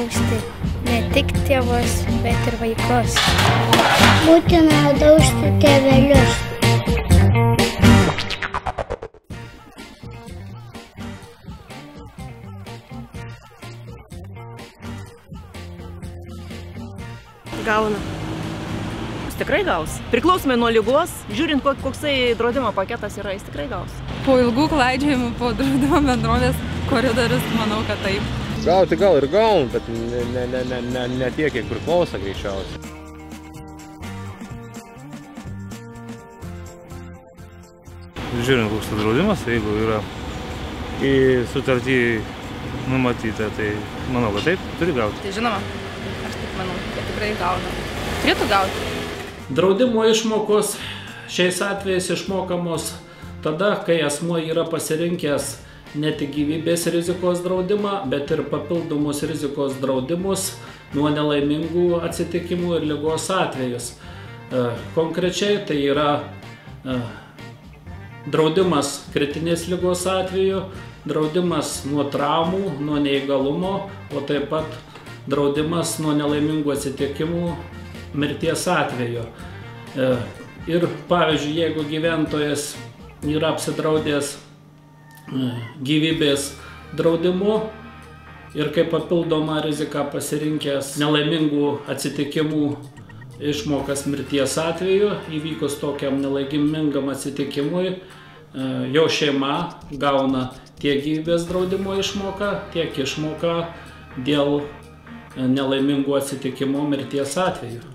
drausti ne tik tėvus, bet ir vaikus. Būtina drausti tėvelius. Gauna. Jis tikrai gaus. Priklausomai nuo ligos, žiūrint, koksai draudimo paketas yra, jis tikrai gaus. Po ilgų klaidžiojimų po draudimo bendrovės koridorius, manau, kad taip. Gauti gal ir gaunu, bet ne tiek, kiek priklauso greičiausiai. Žiūrint, koks draudimas, jeigu yra į sutartį numatyta, tai manau, kad taip, turi gauti. Tai žinoma, aš taip manau, kad tikrai gauna. Turėtų gauti. Draudimo išmokos šiais atvejais išmokamos tada, kai asmuo yra pasirinkęs ne tik gyvybės rizikos draudimą, bet ir papildomus rizikos draudimus nuo nelaimingų atsitikimų ir ligos atvejus. Konkrečiai tai yra draudimas kritinės ligos atveju, draudimas nuo traumų, nuo neįgalumo, o taip pat draudimas nuo nelaimingų atsitikimų mirties atveju. Ir pavyzdžiui, jeigu gyventojas yra apsidraudęs gyvybės draudimu ir kaip papildomą riziką pasirinkęs nelaimingų atsitikimų išmokas mirties atveju, įvykus tokiam nelaimingam atsitikimui, jo šeima gauna tiek gyvybės draudimo išmoką, tiek išmoką dėl nelaimingų atsitikimų mirties atveju.